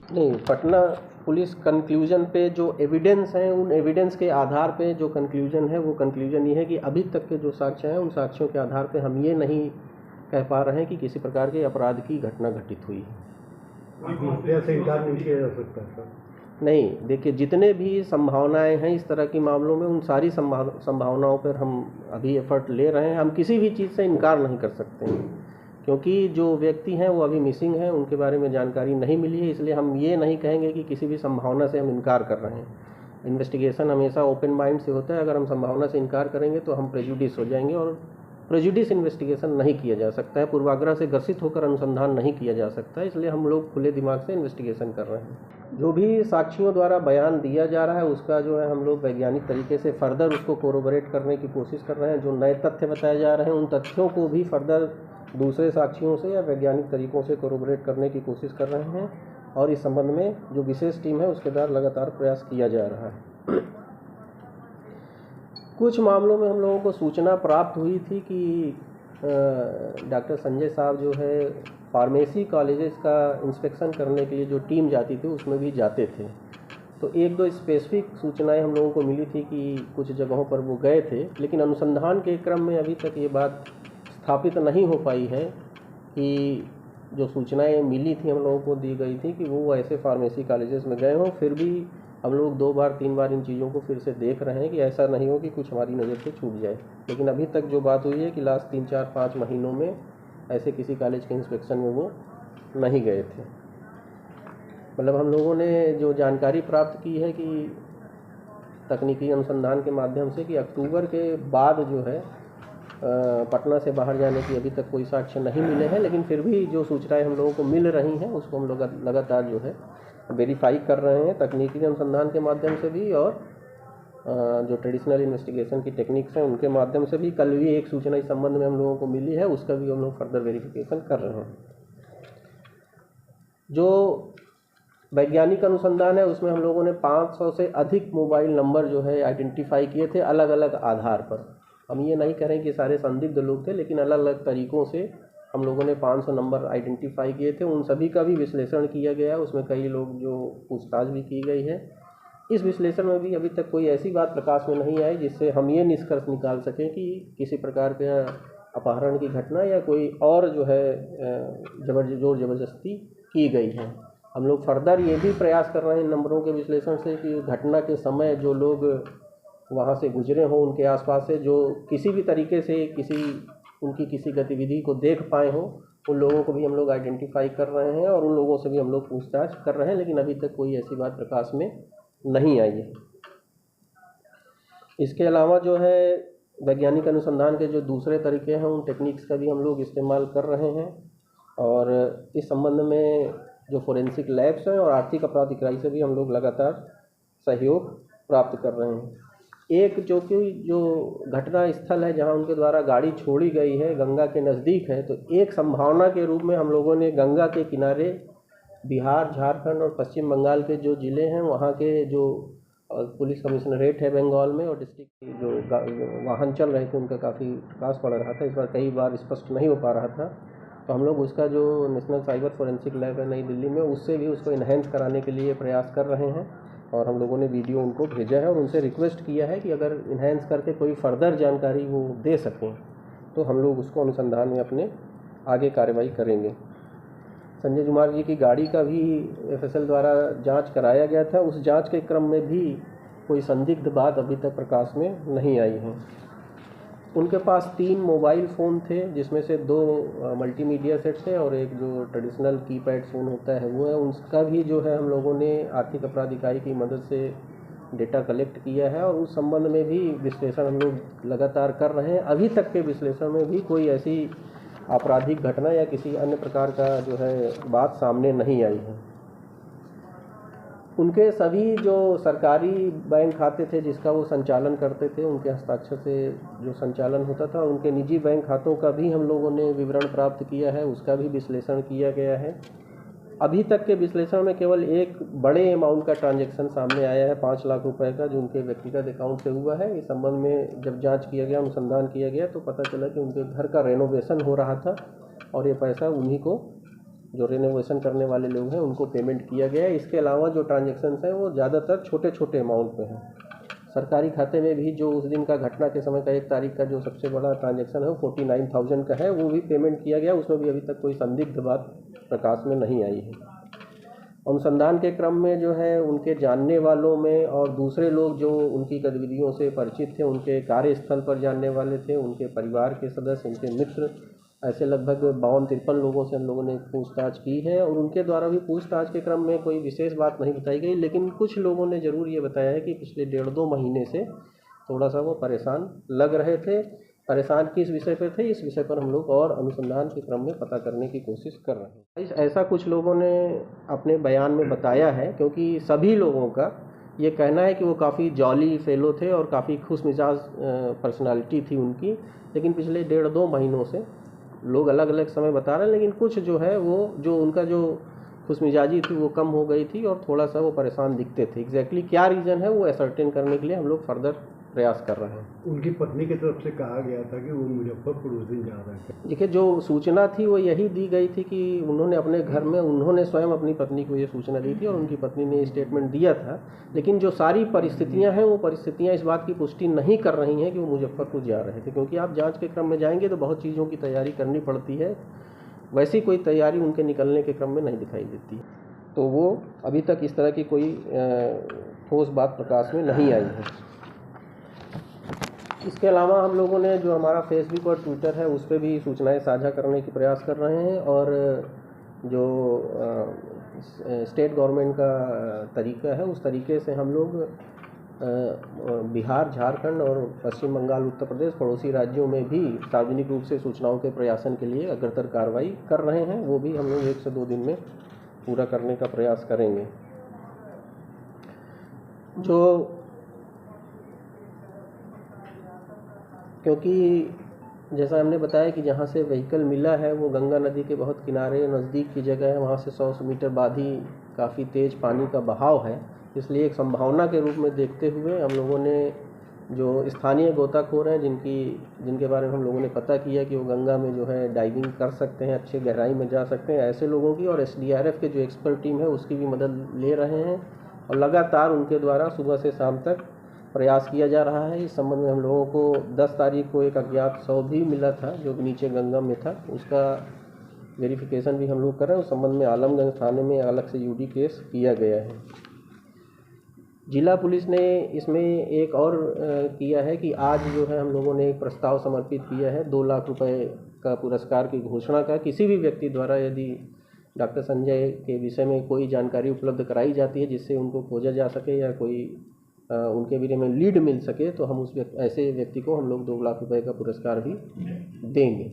नहीं, Patna police conclusion पे जो एविडेंस हैं, उन एविडेंस के आधार पे जो कंक्लूजन है, वो कंक्लूजन ये है कि अभी तक के जो साक्ष्य हैं, उन साक्ष्यों के आधार पे हम ये नहीं कह पा रहे हैं कि किसी प्रकार के अपराध की घटना घटित हुई है। से इनकार नहीं किया जा सकता सर? नहीं, देखिए, जितने भी संभावनाएं हैं इस तरह की मामलों में, उन सारी संभावनाओं पर हम अभी एफर्ट ले रहे हैं। हम किसी भी चीज़ से इनकार नहीं कर सकते हैं, क्योंकि जो व्यक्ति हैं वो अभी मिसिंग हैं, उनके बारे में जानकारी नहीं मिली है, इसलिए हम ये नहीं कहेंगे कि किसी भी संभावना से हम इनकार कर रहे हैं। इन्वेस्टिगेशन हमेशा ओपन माइंड से होता है। अगर हम संभावना से इनकार करेंगे तो हम प्रेजुडिस हो जाएंगे, और प्रेजुडिस इन्वेस्टिगेशन नहीं किया जा सकता है, पूर्वाग्रह से ग्रसित होकर अनुसंधान नहीं किया जा सकता है। इसलिए हम लोग खुले दिमाग से इन्वेस्टिगेशन कर रहे हैं। जो भी साक्षियों द्वारा बयान दिया जा रहा है उसका जो है हम लोग वैज्ञानिक तरीके से फर्दर उसको कोरोबोरेट करने की कोशिश कर रहे हैं। जो नए तथ्य बताए जा रहे हैं उन तथ्यों को भी फर्दर दूसरे साक्षियों से या वैज्ञानिक तरीकों से कोरोबोरेट करने की कोशिश कर रहे हैं, और इस संबंध में जो विशेष टीम है उसके द्वारा लगातार प्रयास किया जा रहा है। कुछ मामलों में हम लोगों को सूचना प्राप्त हुई थी कि डॉक्टर संजय साहब जो है फार्मेसी कॉलेजेस का इंस्पेक्शन करने के लिए जो टीम जाती थी उसमें भी जाते थे। तो एक दो स्पेसिफिक सूचनाएं हम लोगों को मिली थी कि कुछ जगहों पर वो गए थे, लेकिन अनुसंधान के क्रम में अभी तक ये बात स्थापित नहीं हो पाई है कि जो सूचनाएं मिली थी हम लोगों को दी गई थी कि वो ऐसे फार्मेसी कॉलेजेस में गए हों। फिर भी हम लोग 2 बार 3 बार इन चीज़ों को फिर से देख रहे हैं कि ऐसा नहीं हो कि कुछ हमारी नज़र से छूट जाए। लेकिन अभी तक जो बात हुई है कि लास्ट 3, 4, 5 महीनों में ऐसे किसी कॉलेज के इंस्पेक्शन में वो नहीं गए थे। मतलब हम लोगों ने जो जानकारी प्राप्त की है कि तकनीकी अनुसंधान के माध्यम से कि अक्टूबर के बाद जो है पटना से बाहर जाने की अभी तक कोई साक्ष्य नहीं मिले हैं, लेकिन फिर भी जो सूचनाएं हम लोगों को मिल रही हैं उसको हम लोग लगातार जो है वेरीफाई कर रहे हैं तकनीकी अनुसंधान के माध्यम से भी, और जो ट्रेडिशनल इन्वेस्टिगेशन की टेक्निक्स हैं उनके माध्यम से भी। कल भी एक सूचना इस संबंध में हम लोगों को मिली है, उसका भी हम लोग फर्दर वेरिफिकेशन कर रहे हैं। जो वैज्ञानिक अनुसंधान है उसमें हम लोगों ने 500 से अधिक मोबाइल नंबर जो है आइडेंटिफाई किए थे अलग अलग आधार पर। हम ये नहीं करें कि सारे संदिग्ध लोग थे, लेकिन अलग अलग तरीक़ों से हम लोगों ने 500 नंबर आइडेंटिफाई किए थे। उन सभी का भी विश्लेषण किया गया है, उसमें कई लोग जो पूछताछ भी की गई है। इस विश्लेषण में भी अभी तक कोई ऐसी बात प्रकाश में नहीं आई जिससे हम ये निष्कर्ष निकाल सकें कि किसी प्रकार का अपहरण की घटना या कोई और जो है जोर ज़बरदस्ती की गई है। हम लोग फर्दर ये भी प्रयास कर रहे हैं इन नंबरों के विश्लेषण से कि घटना के समय जो लोग वहाँ से गुजरे हों, उनके आसपास से जो किसी भी तरीके से उनकी किसी गतिविधि को देख पाए हों, उन लोगों को भी हम लोग आइडेंटिफाई कर रहे हैं और उन लोगों से भी हम लोग पूछताछ कर रहे हैं, लेकिन अभी तक कोई ऐसी बात प्रकाश में नहीं आई है। इसके अलावा जो है वैज्ञानिक अनुसंधान के जो दूसरे तरीके हैं उन टेक्निक्स का भी हम लोग इस्तेमाल कर रहे हैं, और इस संबंध में जो फोरेंसिक लैब्स हैं और आर्थिक अपराध इकाई से भी हम लोग लगातार सहयोग प्राप्त कर रहे हैं। एक जो घटना स्थल है जहां उनके द्वारा गाड़ी छोड़ी गई है गंगा के नज़दीक है, तो एक संभावना के रूप में हम लोगों ने गंगा के किनारे बिहार, झारखंड और पश्चिम बंगाल के जो ज़िले हैं वहाँ के जो पुलिस कमिश्नरेट है बंगाल में और डिस्ट्रिक्ट जो वाहन चल रहे थे उनका काफ़ी प्रकाश पड़ रहा था। इस बार कई बार स्पष्ट नहीं हो पा रहा था, तो हम लोग उसका जो नेशनल साइबर फोरेंसिक लैब है नई दिल्ली में, उससे भी उसको इन्हेंस कराने के लिए प्रयास कर रहे हैं। और हम लोगों ने वीडियो उनको भेजा है और उनसे रिक्वेस्ट किया है कि अगर इन्हेंस करके कोई फर्दर जानकारी वो दे सकें तो हम लोग उसको अनुसंधान में अपने आगे कार्रवाई करेंगे। संजय कुमार जी की गाड़ी का भी एफएसएल द्वारा जांच कराया गया था। उस जांच के क्रम में भी कोई संदिग्ध बात अभी तक प्रकाश में नहीं आई है। उनके पास 3 मोबाइल फ़ोन थे, जिसमें से 2 मल्टीमीडिया सेट थे और एक जो ट्रेडिशनल कीपैड फ़ोन होता है वो है। उसका भी जो है हम लोगों ने आर्थिक अपराध इकाई की मदद से डेटा कलेक्ट किया है और उस संबंध में भी विश्लेषण हम लोग लगातार कर रहे हैं। अभी तक के विश्लेषण में भी कोई ऐसी आपराधिक घटना या किसी अन्य प्रकार का जो है बात सामने नहीं आई है। उनके सभी जो सरकारी बैंक खाते थे जिसका वो संचालन करते थे, उनके हस्ताक्षर से जो संचालन होता था, उनके निजी बैंक खातों का भी हम लोगों ने विवरण प्राप्त किया है, उसका भी विश्लेषण किया गया है। अभी तक के विश्लेषण में केवल एक बड़े अमाउंट का ट्रांजैक्शन सामने आया है 5 लाख रुपए का, जो उनके व्यक्तिगत अकाउंट से हुआ है। इस संबंध में जब जांच किया गया, अनुसंधान किया गया, तो पता चला कि उनके घर का रेनोवेशन हो रहा था और ये पैसा उन्हीं को जो रिनोवेशन करने वाले लोग हैं उनको पेमेंट किया गया है। इसके अलावा जो ट्रांजेक्शन्स हैं वो ज़्यादातर छोटे छोटे अमाउंट पे हैं। सरकारी खाते में भी जो उस दिन का घटना के समय का 1 तारीख का जो सबसे बड़ा ट्रांजेक्शन है वो 49,000 का है, वो भी पेमेंट किया गया। उसमें भी अभी तक कोई संदिग्ध बात प्रकाश में नहीं आई है। अनुसंधान के क्रम में जो है उनके जानने वालों में और दूसरे लोग जो उनकी गतिविधियों से परिचित थे, उनके कार्यस्थल पर जानने वाले थे, उनके परिवार के सदस्य, उनके मित्र, ऐसे लगभग 52-53 लोगों से हम लोगों ने पूछताछ की है और उनके द्वारा भी पूछताछ के क्रम में कोई विशेष बात नहीं बताई गई। लेकिन कुछ लोगों ने ज़रूर ये बताया है कि पिछले 1.5-2 महीने से थोड़ा सा वो परेशान लग रहे थे। परेशान किस विषय पर थे, इस विषय पर हम लोग और अनुसंधान के क्रम में पता करने की कोशिश कर रहे हैं। ऐसा कुछ लोगों ने अपने बयान में बताया है, क्योंकि सभी लोगों का ये कहना है कि वो काफ़ी जॉली फेलो थे और काफ़ी खुश मिजाज पर्सनालिटी थी उनकी। लेकिन पिछले 1.5-2 महीनों से लोग अलग अलग समय बता रहे हैं, लेकिन कुछ जो है वो जो उनका जो खुशमिजाजी थी वो कम हो गई थी और थोड़ा सा वो परेशान दिखते थे। एग्जैक्टली क्या रीज़न है वो असर्टेन करने के लिए हम लोग फर्दर प्रयास कर रहे हैं। उनकी पत्नी की तरफ से कहा गया था कि वो मुजफ्फरपुर उस दिन जा रहे थे। देखिए, जो सूचना थी वो यही दी गई थी कि उन्होंने अपने घर में उन्होंने स्वयं अपनी पत्नी को ये सूचना दी थी और उनकी पत्नी ने स्टेटमेंट दिया था। लेकिन जो सारी परिस्थितियां हैं वो परिस्थितियां इस बात की पुष्टि नहीं कर रही हैं कि वो मुजफ्फरपुर जा रहे थे, क्योंकि आप जांच के क्रम में जाएंगे तो बहुत चीज़ों की तैयारी करनी पड़ती है। वैसी कोई तैयारी उनके निकलने के क्रम में नहीं दिखाई देती। तो वो अभी तक इस तरह की कोई ठोस बात प्रकाश में नहीं आई है। इसके अलावा हम लोगों ने जो हमारा फेसबुक और ट्विटर है उस पर भी सूचनाएं साझा करने की प्रयास कर रहे हैं और जो स्टेट गवर्नमेंट का तरीका है उस तरीके से हम लोग बिहार, झारखंड और पश्चिम बंगाल, उत्तर प्रदेश, पड़ोसी राज्यों में भी सार्वजनिक रूप से सूचनाओं के प्रयासन के लिए अग्रतर कार्रवाई कर रहे हैं। वो भी हम लोग 1 से 2 दिन में पूरा करने का प्रयास करेंगे। क्योंकि जैसा हमने बताया कि जहाँ से व्हीकल मिला है वो गंगा नदी के बहुत किनारे नज़दीक की जगह है, वहाँ से 100 मीटर बाद ही काफ़ी तेज़ पानी का बहाव है। इसलिए एक संभावना के रूप में देखते हुए हम लोगों ने जो स्थानीय गोताखोर हैं जिनके बारे में हम लोगों ने पता किया कि वो गंगा में जो है डाइविंग कर सकते हैं, अच्छे गहराई में जा सकते हैं, ऐसे लोगों की और SDRF के जो एक्सपर्ट टीम है उसकी भी मदद ले रहे हैं और लगातार उनके द्वारा सुबह से शाम तक प्रयास किया जा रहा है। इस संबंध में हम लोगों को 10 तारीख को एक अज्ञात शव भी मिला था जो नीचे गंगा में था, उसका वेरिफिकेशन भी हम लोग कर रहे हैं। उस संबंध में आलमगंज थाने में अलग से UD केस किया गया है। जिला पुलिस ने इसमें एक और किया है कि आज जो है हम लोगों ने एक प्रस्ताव समर्पित किया है 2 लाख रुपए का पुरस्कार की घोषणा का। किसी भी व्यक्ति द्वारा यदि डॉक्टर संजय के विषय में कोई जानकारी उपलब्ध कराई जाती है जिससे उनको खोजा जा सके या कोई उनके बारे में लीड मिल सके तो हम ऐसे व्यक्ति को हम लोग 2 लाख रुपए का पुरस्कार भी देंगे।